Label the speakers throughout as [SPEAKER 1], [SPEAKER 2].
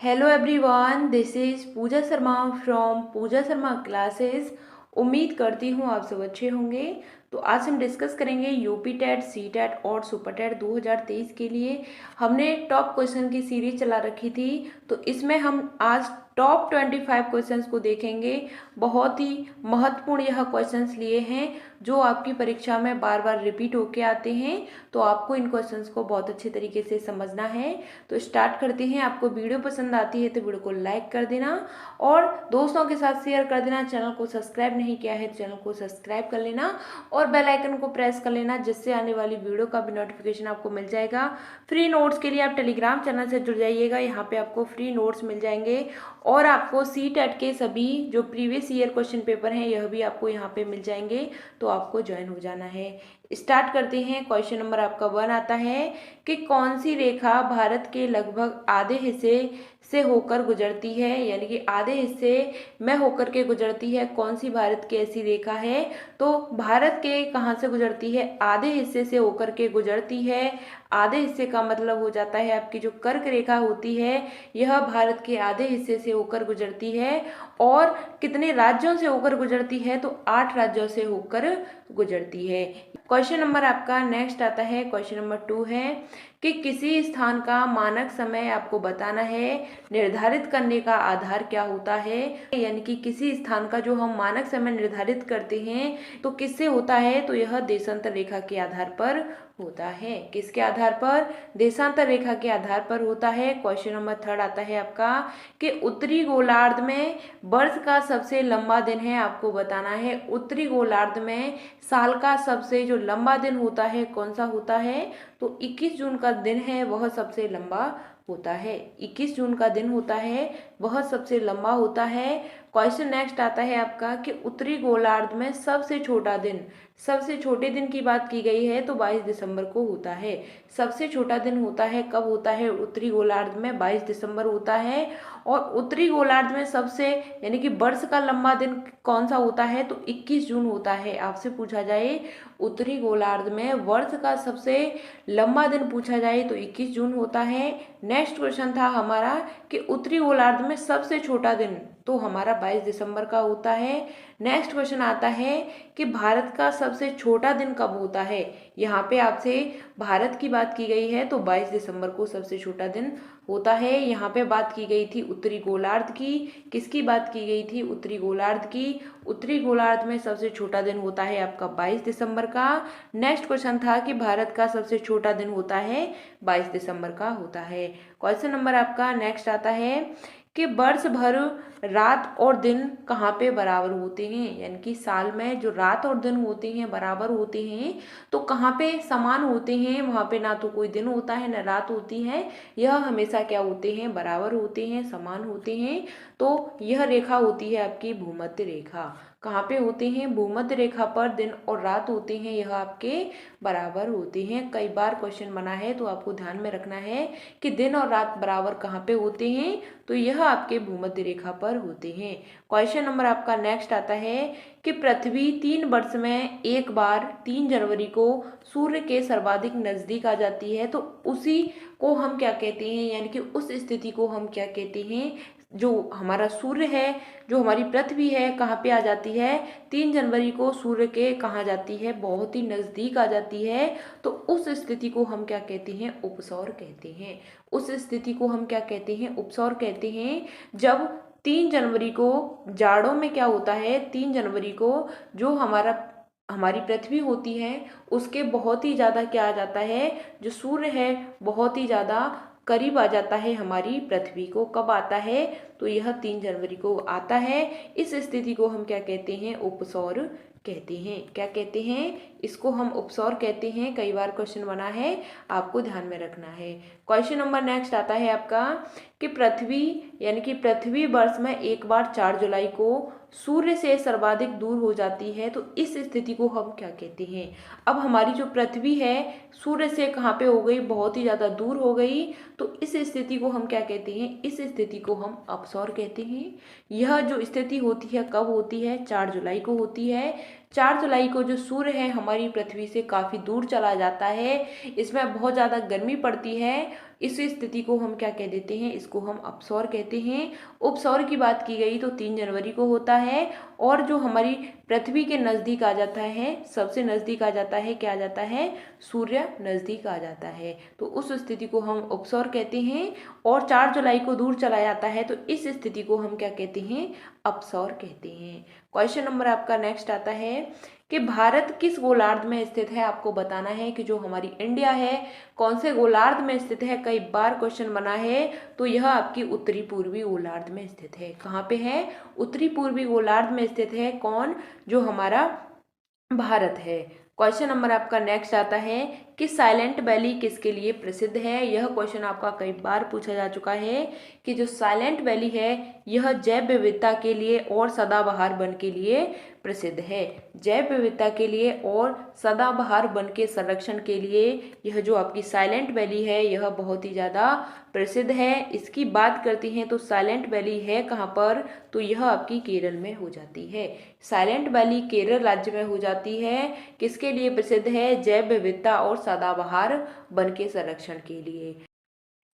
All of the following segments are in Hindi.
[SPEAKER 1] Hello everyone, this is Pooja Sharma from Pooja Sharma classes. उम्मीद करती हूँ आप सब अच्छे होंगे। तो आज हम डिस्कस करेंगे यूपी टेट, सी टेट और सुपर टेट 2023 के लिए। हमने टॉप क्वेश्चन की सीरीज चला रखी थी, तो इसमें हम आज टॉप 25 क्वेश्चंस को देखेंगे। बहुत ही महत्वपूर्ण यह क्वेश्चंस लिए हैं जो आपकी परीक्षा में बार बार रिपीट होके आते हैं, तो आपको इन क्वेश्चंस को बहुत अच्छे तरीके से समझना है। तो स्टार्ट करते हैं। आपको वीडियो पसंद आती है तो वीडियो को लाइक कर देना और दोस्तों के साथ शेयर कर देना। चैनल को सब्सक्राइब नहीं किया है तो चैनल को सब्सक्राइब कर लेना और बेल आइकन को प्रेस कर लेना, जिससे आने वाली वीडियो का भी नोटिफिकेशन आपको मिल जाएगा। फ्री नोट्स के लिए आप टेलीग्राम चैनल से जुड़ जाइएगा, यहाँ पे आपको फ्री नोट्स मिल जाएंगे और आपको सी टेट के सभी जो प्रीवियस ईयर क्वेश्चन पेपर हैं यह भी आपको यहाँ पे मिल जाएंगे, तो आपको ज्वाइन हो जाना है। स्टार्ट करते हैं। क्वेश्चन नंबर आपका 1 आता है कि कौन सी रेखा भारत के लगभग आधे हिस्से से होकर गुजरती है, यानी कि आधे हिस्से में होकर के गुजरती है। कौन सी भारत की ऐसी रेखा है? तो भारत के कहाँ से गुजरती है? आधे हिस्से से होकर के गुजरती है। आधे हिस्से का मतलब हो जाता है आपकी जो कर्क रेखा होती है, यह भारत के आधे हिस्से से होकर गुजरती है। और कितने राज्यों से होकर गुजरती है? तो 8 राज्यों से होकर गुजरती है। क्वेश्चन नंबर आपका नेक्स्ट आता है। क्वेश्चन नंबर 2 है कि किसी स्थान का मानक समय आपको बताना है, निर्धारित करने का आधार क्या होता है। यानी कि किसी स्थान का जो हम मानक समय निर्धारित करते हैं तो किससे होता है? तो यह देशांतर रेखा के आधार पर होता है। किसके आधार पर? देशांतर रेखा के आधार पर होता है। क्वेश्चन नंबर 3 आता है आपका कि उत्तरी गोलार्ध में वर्ष का सबसे लंबा दिन है, आपको बताना है उत्तरी गोलार्ध में साल का सबसे जो लंबा दिन होता है कौन सा होता है? तो 21 जून का दिन है, वह सबसे लंबा होता है। 21 जून का दिन होता है, वह सबसे लंबा होता है। क्वेश्चन नेक्स्ट आता है आपका कि उत्तरी गोलार्ध में सबसे छोटा दिन, सबसे छोटे दिन की बात की गई है तो 22 दिसंबर को होता है। सबसे छोटा दिन होता है, कब होता है? उत्तरी गोलार्ध में 22 दिसंबर होता है। और उत्तरी गोलार्ध में सबसे यानी कि वर्ष का लंबा दिन कौन सा होता है? तो 21 जून होता है। आपसे पूछा जाए उत्तरी गोलार्ध में वर्ष का सबसे लंबा दिन पूछा जाए तो 21 जून होता है। नेक्स्ट क्वेश्चन था हमारा कि उत्तरी गोलार्ध में सबसे छोटा दिन, तो हमारा 22 दिसंबर का होता है। नेक्स्ट क्वेश्चन आता है कि भारत का सबसे छोटा दिन कब होता है। यहाँ पे आपसे भारत की बात की गई है तो 22 दिसंबर को सबसे छोटा दिन होता है। यहाँ पे बात की गई थी उत्तरी गोलार्ध की। किसकी बात की गई थी? उत्तरी गोलार्ध की। उत्तरी गोलार्ध में सबसे छोटा दिन होता है आपका 22 दिसंबर का। नेक्स्ट क्वेश्चन था कि भारत का सबसे छोटा दिन होता है 22 दिसंबर का होता है। क्वेश्चन नंबर आपका नेक्स्ट आता है कि वर्ष भर रात और दिन कहाँ पे बराबर होते हैं, यानी कि साल में जो रात और दिन होते हैं बराबर होते हैं तो कहाँ पे समान होते हैं? वहाँ पे ना तो कोई दिन होता है ना रात होती है, यह हमेशा क्या होते हैं? बराबर होते हैं, समान होते हैं। तो यह रेखा होती है आपकी भूमध्य रेखा। कहाँ पे होते हैं? भूमध्य रेखा पर दिन और रात होते हैं, यह आपके बराबर होते हैं। कई बार क्वेश्चन बना है तो आपको ध्यान में रखना है कि दिन और रात बराबर कहाँ पे होते हैं, तो यह आपके भूमध्य रेखा पर होते हैं। क्वेश्चन नंबर आपका नेक्स्ट आता है कि पृथ्वी 3 वर्ष में एक बार 3 जनवरी को सूर्य के सर्वाधिक नजदीक आ जाती है, तो उसी को हम क्या कहते हैं, यानी कि उस स्थिति को हम क्या कहते हैं? जो हमारा सूर्य है, जो हमारी पृथ्वी है, कहाँ पे आ जाती है? 3 जनवरी को सूर्य के कहाँ जाती है? बहुत ही नज़दीक आ जाती है। तो उस स्थिति को हम क्या कहते हैं? उपसौर कहते हैं। उस स्थिति को हम क्या कहते हैं? उपसौर कहते हैं। जब 3 जनवरी को जाड़ों में क्या होता है? 3 जनवरी को जो हमारी पृथ्वी होती है उसके बहुत ही ज़्यादा क्या आ जाता है? जो सूर्य है बहुत ही ज़्यादा करीब आ जाता है हमारी पृथ्वी को। कब आता है? तो यह 3 जनवरी को आता है। इस स्थिति को हम क्या कहते हैं? उपसौर कहते हैं। क्या कहते हैं? इसको हम उपसौर कहते हैं। कई बार क्वेश्चन बना है, आपको ध्यान में रखना है। क्वेश्चन नंबर नेक्स्ट आता है आपका कि पृथ्वी यानी कि पृथ्वी वर्ष में एक बार 4 जुलाई को सूर्य से सर्वाधिक दूर हो जाती है, तो इस स्थिति को हम क्या कहते हैं? अब हमारी जो पृथ्वी है सूर्य से कहाँ पे हो गई? बहुत ही ज़्यादा दूर हो गई, तो इस स्थिति को हम क्या कहते हैं? इस स्थिति को हम अपसौर कहते हैं। यह जो स्थिति होती है कब होती है? 4 जुलाई को होती है। 4 जुलाई को जो सूर्य है हमारी पृथ्वी से काफ़ी दूर चला जाता है, इसमें बहुत ज़्यादा गर्मी पड़ती है। इस स्थिति को हम क्या कह देते हैं, इसको हम अपसौर कहते हैं। उपसौर की बात की गई तो 3 जनवरी को होता है और जो हमारी पृथ्वी के नज़दीक आ जाता है, सबसे नज़दीक आ जाता है, क्या आ जाता है, सूर्य नज़दीक आ जाता है, तो उस स्थिति को हम उपसौर कहते हैं। और 4 जुलाई को दूर चला जाता है तो इस स्थिति को हम क्या कहते हैं, अपसौर कहते हैं। क्वेश्चन नंबर आपका नेक्स्ट आता है कि भारत किस गोलार्ध में स्थित है। आपको बताना है कि जो हमारी इंडिया है कौन से गोलार्ध में स्थित है। कई बार क्वेश्चन बना है, तो यह आपकी उत्तरी पूर्वी गोलार्ध में स्थित है। कहाँ पे है, उत्तरी पूर्वी गोलार्ध में स्थित है। कौन, जो हमारा भारत है। क्वेश्चन नंबर आपका नेक्स्ट आता है कि साइलेंट वैली किसके लिए प्रसिद्ध है। यह क्वेश्चन आपका कई बार पूछा जा चुका है कि जो साइलेंट वैली है यह जैव विविधता के लिए और सदाबहार वन के लिए प्रसिद्ध है। जैव विविधता के लिए और सदाबहार वन के संरक्षण के लिए यह जो आपकी साइलेंट वैली है यह बहुत ही ज़्यादा प्रसिद्ध है। इसकी बात करती हैं तो साइलेंट वैली है कहाँ पर, तो यह आपकी केरल में हो जाती है। साइलेंट वैली केरल राज्य में हो जाती है। किसके लिए प्रसिद्ध है, जैव विविधता और सदाबहार वन के संरक्षण के लिए।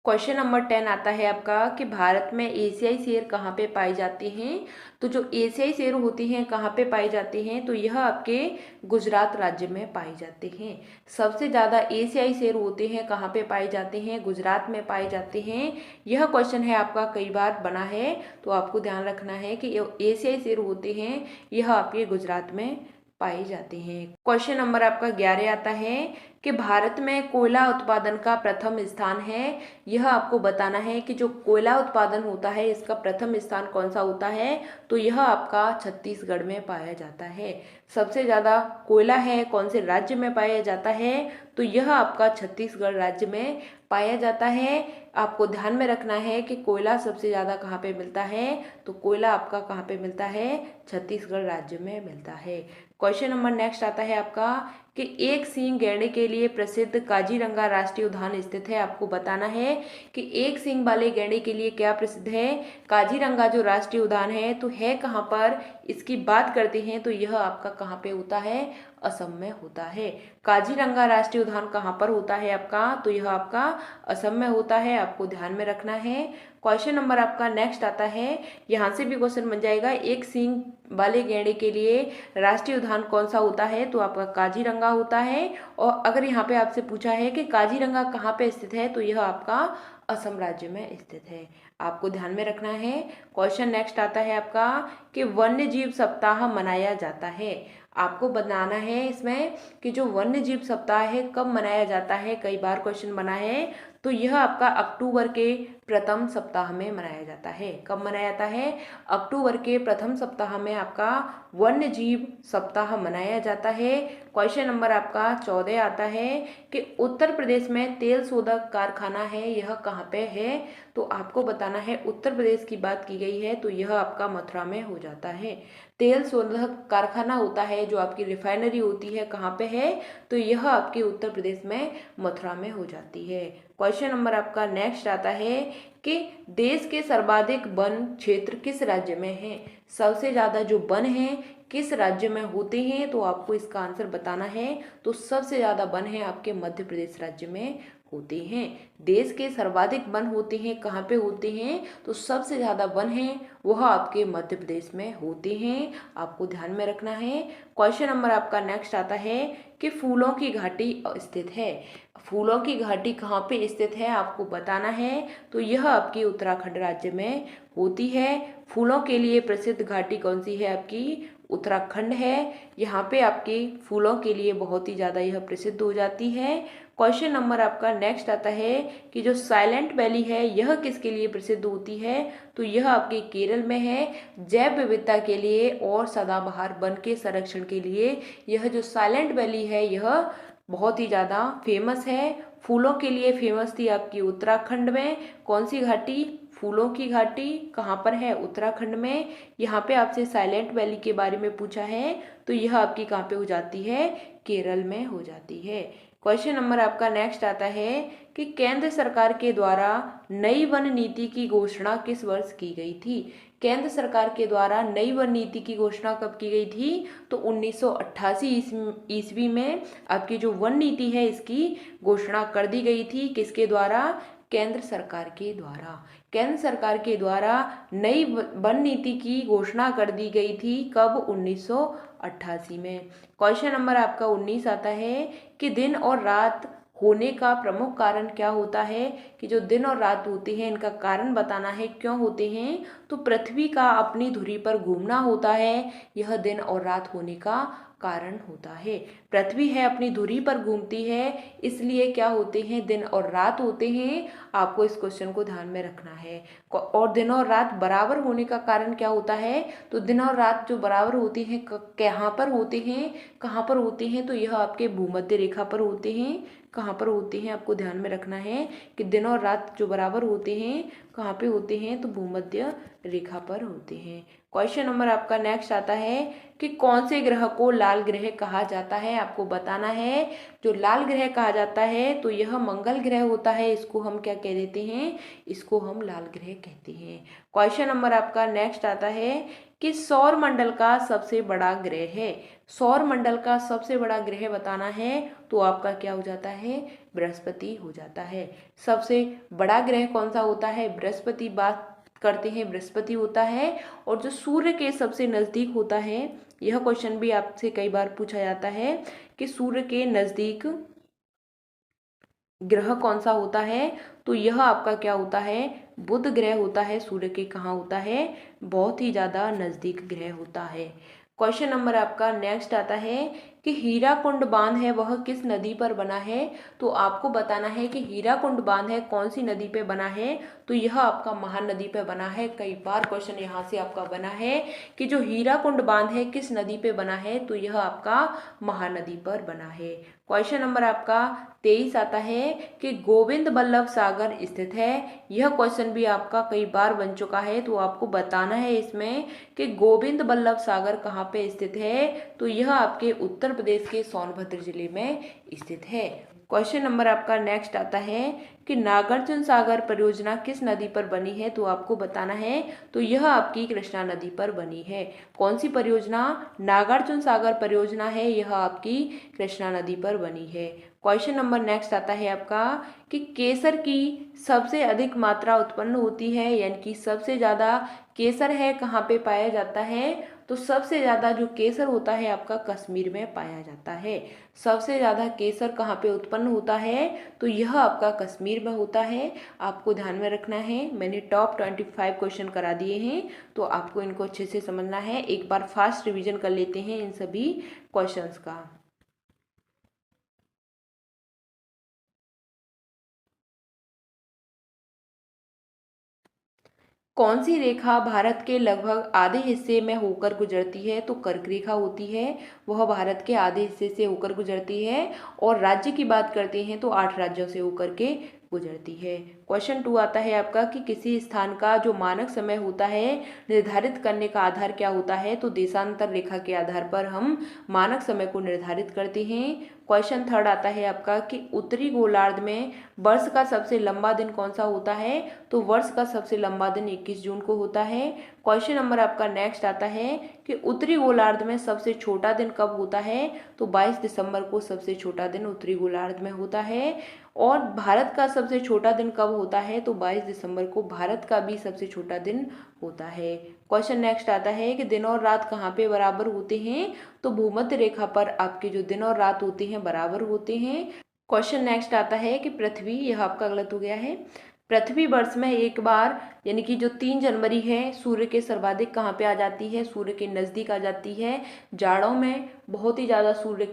[SPEAKER 1] क्वेश्चन नंबर 10 आता है आपका कि भारत में एशियाई शेर कहाँ पे पाई जाती हैं। तो जो एशियाई शेर होती हैं कहाँ पे पाई जाती हैं, तो यह आपके गुजरात राज्य में पाई जाते हैं। सबसे ज़्यादा एशियाई शेर होते हैं कहाँ पे पाए जाते हैं, गुजरात में पाए जाते हैं। यह क्वेश्चन है आपका कई बार बना है, तो आपको ध्यान रखना है कि एशियाई शेर होते हैं यह आपके गुजरात में पाए जाते हैं। क्वेश्चन नंबर आपका 11 आता है कि भारत में कोयला उत्पादन का प्रथम स्थान है। यह आपको बताना है कि जो कोयला उत्पादन होता है इसका प्रथम स्थान कौन सा होता है, तो यह आपका छत्तीसगढ़ में पाया जाता है। सबसे ज़्यादा कोयला है कौन से राज्य में पाया जाता है, तो यह आपका छत्तीसगढ़ राज्य में पाया जाता है। आपको ध्यान में रखना है कि कोयला सबसे ज़्यादा कहाँ पे मिलता है, तो कोयला आपका कहाँ पे मिलता है, छत्तीसगढ़ राज्य में मिलता है। क्वेश्चन नंबर नेक्स्ट आता है आपका कि एक सींग गैंडे के लिए प्रसिद्ध काजीरंगा राष्ट्रीय उद्यान स्थित है। आपको बताना है कि एक सींग वाले गैंडे के लिए क्या प्रसिद्ध है, काजीरंगा जो राष्ट्रीय उद्यान है, तो है कहाँ पर, इसकी बात करते हैं तो यह आपका कहाँ पे होता है, असम में होता है। काजीरंगा राष्ट्रीय उद्यान कहाँ पर होता है आपका, तो यह आपका असम में होता है। आपको ध्यान में रखना है। क्वेश्चन नंबर आपका नेक्स्ट आता है, यहाँ से भी क्वेश्चन बन जाएगा, एक सींग वाले गैंडे के लिए राष्ट्रीय उद्यान कौन सा होता है, तो आपका काजीरंगा होता है। और अगर यहाँ पे आपसे पूछा है कि काजीरंगा कहाँ पे स्थित है, तो यह आपका असम राज्य में स्थित है। आपको ध्यान में रखना है। क्वेश्चन नेक्स्ट आता है आपका कि वन्य जीव सप्ताह मनाया जाता है। आपको बताना है इसमें कि जो वन्य जीव सप्ताह है कब मनाया जाता है। कई बार क्वेश्चन बना है, तो यह आपका अक्टूबर के प्रथम सप्ताह में मनाया जाता है। कब मनाया जाता है, अक्टूबर के प्रथम सप्ताह में आपका वन्य जीव सप्ताह मनाया जाता है। क्वेश्चन नंबर आपका 14 आता है कि उत्तर प्रदेश में तेल शोधक कारखाना है, यह कहाँ पे है, तो आपको बताना है उत्तर प्रदेश की बात की गई है तो यह आपका मथुरा में हो जाता है। तेल शोधक कारखाना होता है जो आपकी रिफाइनरी होती है कहाँ पे है, तो यह आपके उत्तर प्रदेश में मथुरा में हो जाती है। क्वेश्चन नंबर आपका नेक्स्ट आता है कि देश के सर्वाधिक वन क्षेत्र किस राज्य में है। सबसे ज़्यादा जो वन है किस राज्य में होते हैं, तो आपको इसका आंसर बताना है। तो सबसे ज़्यादा वन है आपके मध्य प्रदेश राज्य में होते हैं। देश के सर्वाधिक वन होते हैं कहाँ पे होते हैं, तो सबसे ज़्यादा वन है वह आपके मध्य प्रदेश में होते हैं। आपको ध्यान में रखना है। क्वेश्चन नंबर आपका नेक्स्ट आता है कि फूलों की घाटी स्थित है। फूलों की घाटी कहाँ पे स्थित है आपको बताना है, तो यह आपकी उत्तराखंड राज्य में होती है। फूलों के लिए प्रसिद्ध घाटी कौन सी है आपकी, उत्तराखंड है। यहाँ पे आपके फूलों के लिए बहुत ही ज़्यादा यह प्रसिद्ध हो जाती है। क्वेश्चन नंबर आपका नेक्स्ट आता है कि जो साइलेंट वैली है यह किसके लिए प्रसिद्ध होती है, तो यह आपके केरल में है। जैव विविधता के लिए और सदाबहार वन के संरक्षण के लिए यह जो साइलेंट वैली है यह बहुत ही ज़्यादा फेमस है। फूलों के लिए फेमस थी आपकी उत्तराखंड में। कौन सी घाटी, फूलों की घाटी कहाँ पर है, उत्तराखंड में। यहाँ पे आपसे साइलेंट वैली के बारे में पूछा है तो यह आपकी कहाँ पे हो जाती है, केरल में हो जाती है। क्वेश्चन नंबर आपका नेक्स्ट आता है कि केंद्र सरकार के द्वारा नई वन नीति की घोषणा किस वर्ष की गई थी। केंद्र सरकार के द्वारा नई वन नीति की घोषणा कब की गई थी, तो 1988 ईस्वी में आपकी जो वन नीति है इसकी घोषणा कर दी गई थी। किसके द्वारा, केंद्र सरकार के द्वारा। केंद्र सरकार के द्वारा नई वन नीति की घोषणा कर दी गई थी, कब, 1988 में। क्वेश्चन नंबर आपका 19 आता है कि दिन और रात होने का प्रमुख कारण क्या होता है, कि जो दिन और रात होते हैं इनका कारण बताना है, क्यों होते हैं, तो पृथ्वी का अपनी धुरी पर घूमना होता है, यह दिन और रात होने का कारण होता है। पृथ्वी है अपनी धुरी पर घूमती है, इसलिए क्या होते हैं, दिन और रात होते हैं। आपको इस क्वेश्चन को ध्यान में रखना है। और दिन और रात बराबर होने का कारण क्या होता है, तो दिन और रात जो बराबर होते हैं कहाँ पर होते हैं, कहाँ पर होते हैं, तो यह आपके भूमध्य रेखा पर होते हैं। कहाँ पर होते हैं, आपको ध्यान में रखना है कि दिन और रात जो बराबर होते हैं कहाँ पे होते हैं, तो भूमध्य रेखा पर होते हैं। क्वेश्चन नंबर आपका नेक्स्ट आता है कि कौन से ग्रह को लाल ग्रह कहा जाता है, आपको बताना है। जो लाल ग्रह कहा जाता है तो यह मंगल ग्रह होता है, इसको हम क्या कह देते हैं, इसको हम लाल ग्रह कहते हैं। क्वेश्चन नंबर आपका नेक्स्ट आता है कि सौर मंडल का सबसे बड़ा ग्रह है। सौर मंडल का सबसे बड़ा ग्रह बताना है, तो आपका क्या हो जाता है, बृहस्पति हो जाता है। सबसे बड़ा ग्रह कौन सा होता है, बृहस्पति, बात करते हैं बृहस्पति होता है। और जो सूर्य के सबसे नजदीक होता है, यह क्वेश्चन भी आपसे कई बार पूछा जाता है कि सूर्य के नजदीक ग्रह कौन सा होता है, तो यह आपका क्या होता है, बुध ग्रह होता है। सूर्य के कहाँ होता है, बहुत ही ज्यादा नजदीक ग्रह होता है। क्वेश्चन नंबर आपका नेक्स्ट आता है कि हीराकुंड बांध है वह किस नदी पर बना है, तो आपको बताना है कि हीराकुंड बांध है कौन सी नदी पे बना है, तो यह आपका महानदी पे बना है। कई बार क्वेश्चन यहाँ से आपका बना है कि जो हीराकुंड बांध है किस नदी पे बना है, तो यह आपका महानदी पर बना है। क्वेश्चन नंबर आपका 23 आता है कि गोविंद बल्लभ सागर स्थित है। यह क्वेश्चन भी आपका कई बार बन चुका है, तो आपको बताना है इसमें कि गोविंद बल्लभ सागर कहाँ पे स्थित है, तो यह आपके उत्तर प्रदेश के सोनभद्र जिले में स्थित है। क्वेश्चन नंबर आपका नेक्स्ट आता है कि नागार्जुन सागर परियोजना किस नदी पर बनी है, तो आपको बताना है, तो यह आपकी कृष्णा नदी पर बनी है। कौन सी परियोजना, नागार्जुन सागर परियोजना है, यह आपकी कृष्णा नदी पर बनी है। क्वेश्चन नंबर नेक्स्ट आता है आपका कि केसर की सबसे अधिक मात्रा उत्पन्न होती है, यानी कि सबसे ज़्यादा केसर है कहाँ पे पाया जाता है, तो सबसे ज़्यादा जो केसर होता है आपका कश्मीर में पाया जाता है। सबसे ज़्यादा केसर कहाँ पे उत्पन्न होता है, तो यह आपका कश्मीर में होता है। आपको ध्यान में रखना है, मैंने टॉप 25 क्वेश्चन करा दिए हैं, तो आपको इनको अच्छे से समझना है। एक बार फास्ट रिवीजन कर लेते हैं इन सभी क्वेश्चंस का। कौन सी रेखा भारत के लगभग आधे हिस्से में होकर गुजरती है, तो कर्क रेखा होती है, वह भारत के आधे हिस्से से होकर गुजरती है। और राज्य की बात करते हैं तो 8 राज्यों से होकर के गुजरती है। क्वेश्चन 2 आता है आपका कि किसी स्थान का जो मानक समय होता है निर्धारित करने का आधार क्या होता है, तो देशांतर रेखा के आधार पर हम मानक समय को निर्धारित करते हैं। क्वेश्चन 3 आता है आपका कि उत्तरी गोलार्ध में वर्ष का सबसे लंबा दिन कौन सा होता है, तो वर्ष का सबसे लंबा दिन 21 जून को होता है। क्वेश्चन नंबर आपका नेक्स्ट आता है कि उत्तरी गोलार्ध में सबसे छोटा दिन कब होता है, तो 22 दिसंबर को सबसे छोटा दिन उत्तरी गोलार्ध में होता है। और भारत का सबसे छोटा दिन कब होता है, तो 22 दिसंबर को भारत का भी सबसे छोटा दिन होता है। क्वेश्चन नेक्स्ट आता है कि दिन और रात कहाँ पे बराबर होते हैं, तो भूमध्य रेखा पर आपके जो दिन और रात होते हैं बराबर होते हैं। क्वेश्चन नेक्स्ट आता है कि पृथ्वी, यह आपका गलत हो गया है, पृथ्वी वर्ष में एक बार यानी कि जो 3 जनवरी है सूर्य के सर्वाधिक कहाँ पे आ जाती है, सूर्य के नज़दीक आ जाती है। जाड़ों में बहुत ही ज़्यादा सूर्य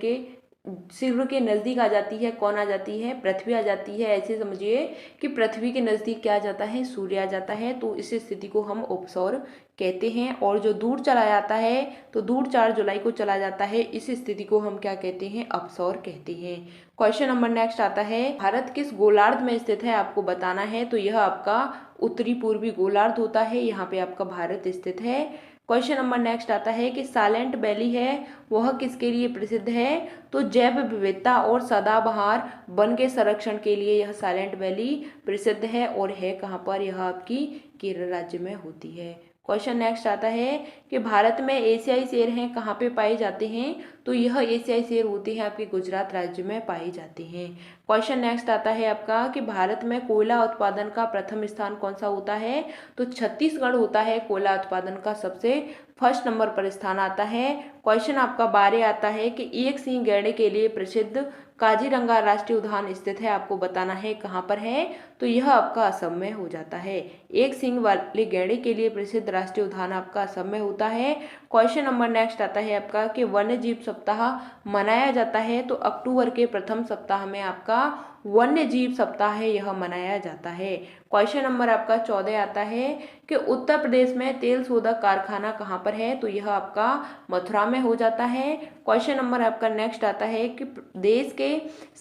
[SPEAKER 1] के नज़दीक आ जाती है। कौन आ जाती है, पृथ्वी आ जाती है। ऐसे समझिए कि पृथ्वी के नज़दीक क्या आ जाता है, सूर्य आ जाता है, तो इस स्थिति को हम उपसौर कहते हैं। और जो दूर चला जाता है, तो दूर 4 जुलाई को चला जाता है, इस स्थिति को हम क्या कहते हैं, अपसौर कहते हैं। क्वेश्चन नंबर नेक्स्ट आता है, भारत किस गोलार्ध में स्थित है, आपको बताना है, तो यह आपका उत्तरी पूर्वी गोलार्ध होता है, यहाँ पे आपका भारत स्थित है। क्वेश्चन नंबर नेक्स्ट आता है कि साइलेंट वैली है वह किसके लिए प्रसिद्ध है? तो जैव विविधता और सदाबहार वन के संरक्षण के लिए यह साइलेंट वैली प्रसिद्ध है और है कहाँ पर? यह आपकी केरल राज्य में होती है। क्वेश्चन नेक्स्ट आता है कि भारत में एशियाई शेर हैं कहाँ पे पाए जाते हैं? तो यह एशियाई शेर होते हैं आपके गुजरात राज्य में पाए जाते हैं। क्वेश्चन नेक्स्ट आता है आपका कि भारत में कोयला उत्पादन का प्रथम स्थान कौन सा होता है? तो छत्तीसगढ़ होता है कोयला उत्पादन का सबसे फर्स्ट नंबर पर स्थान आता है। क्वेश्चन आपका 12 आता है कि एक सिंह गैंडे के लिए प्रसिद्ध काजीरंगा राष्ट्रीय उद्यान स्थित है, आपको बताना है कहाँ पर है? तो यह आपका असम में हो जाता है। एक सिंग वाले गैंडे के लिए प्रसिद्ध राष्ट्रीय उद्यान आपका असम में होता है। क्वेश्चन नंबर नेक्स्ट आता है आपका कि वन्य जीव सप्ताह मनाया जाता है, तो अक्टूबर के प्रथम सप्ताह में आपका वन्य जीव सप्ताह है यह मनाया जाता है। क्वेश्चन नंबर आपका 14 आता है कि उत्तर प्रदेश में तेल शोधक कारखाना कहाँ पर है? तो यह आपका मथुरा में हो जाता है। क्वेश्चन नंबर आपका नेक्स्ट आता है कि देश के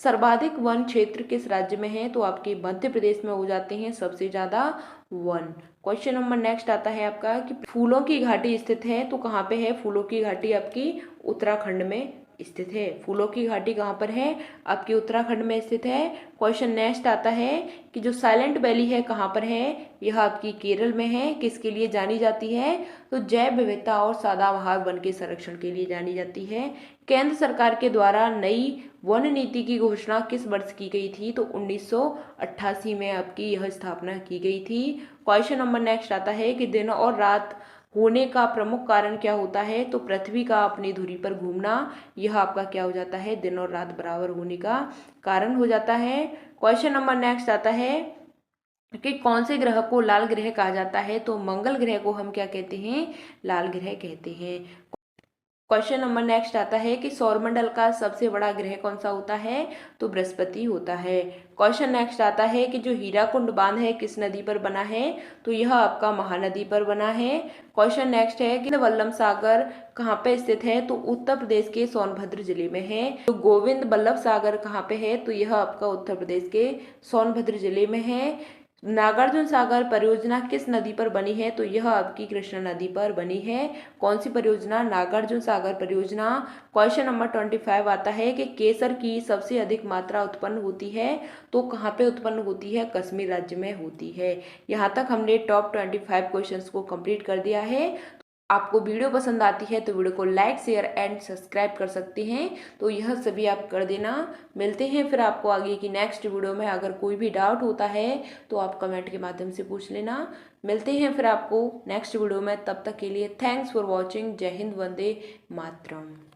[SPEAKER 1] सर्वाधिक वन क्षेत्र किस राज्य में है? तो आपके मध्य प्रदेश में हो जाते हैं सबसे ज्यादा वन। क्वेश्चन नंबर नेक्स्ट आता है आपका कि फूलों की घाटी स्थित है, तो कहाँ पे है? फूलों की घाटी आपकी उत्तराखंड में स्थित है। फूलों की घाटी कहाँ पर है? आपकी उत्तराखंड में स्थित है। क्वेश्चन नेक्स्ट आता है कि जो साइलेंट वैली है कहाँ पर है? यह आपकी केरल में है। किसके लिए जानी जाती है? तो जैव विविधता और सदाबहार वन के संरक्षण के लिए जानी जाती है। केंद्र सरकार के द्वारा नई वन नीति की घोषणा किस वर्ष की गई थी? तो 1988 में आपकी यह स्थापना की गई थी। क्वेश्चन नंबर नेक्स्ट आता है कि दिन और रात होने का प्रमुख कारण क्या होता है? तो पृथ्वी का अपनी धुरी पर घूमना यह आपका क्या हो जाता है? दिन और रात बराबर होने का कारण हो जाता है। क्वेश्चन नंबर नेक्स्ट आता है कि कौन से ग्रह को लाल ग्रह कहा जाता है? तो मंगल ग्रह को हम क्या कहते हैं? लाल ग्रह कहते हैं। क्वेश्चन नंबर नेक्स्ट आता है कि सौरमंडल का सबसे बड़ा ग्रह कौन सा होता है? तो बृहस्पति होता है। क्वेश्चन नेक्स्ट आता है कि जो हीराकुंड बांध है किस नदी पर बना है? तो यह आपका महानदी पर बना है। क्वेश्चन नेक्स्ट है कि वल्लभ सागर कहाँ पे स्थित है? तो उत्तर प्रदेश के सोनभद्र जिले में है। तो गोविंद बल्लभ सागर कहाँ पे है? तो यह आपका उत्तर प्रदेश के सोनभद्र जिले में है। नागार्जुन सागर परियोजना किस नदी पर बनी है? तो यह आपकी कृष्णा नदी पर बनी है। कौन सी परियोजना? नागार्जुन सागर परियोजना। क्वेश्चन नंबर 25 आता है कि केसर की सबसे अधिक मात्रा उत्पन्न होती है, तो कहाँ पे उत्पन्न होती है? कश्मीर राज्य में होती है। यहाँ तक हमने टॉप 25 क्वेश्चंस को कंप्लीट कर दिया है। आपको वीडियो पसंद आती है तो वीडियो को लाइक शेयर एंड सब्सक्राइब कर सकते हैं, तो यह सभी आप कर देना। मिलते हैं फिर आपको आगे की नेक्स्ट वीडियो में। अगर कोई भी डाउट होता है तो आप कमेंट के माध्यम से पूछ लेना। मिलते हैं फिर आपको नेक्स्ट वीडियो में, तब तक के लिए थैंक्स फॉर वॉचिंग। जय हिंद, वंदे मातरम।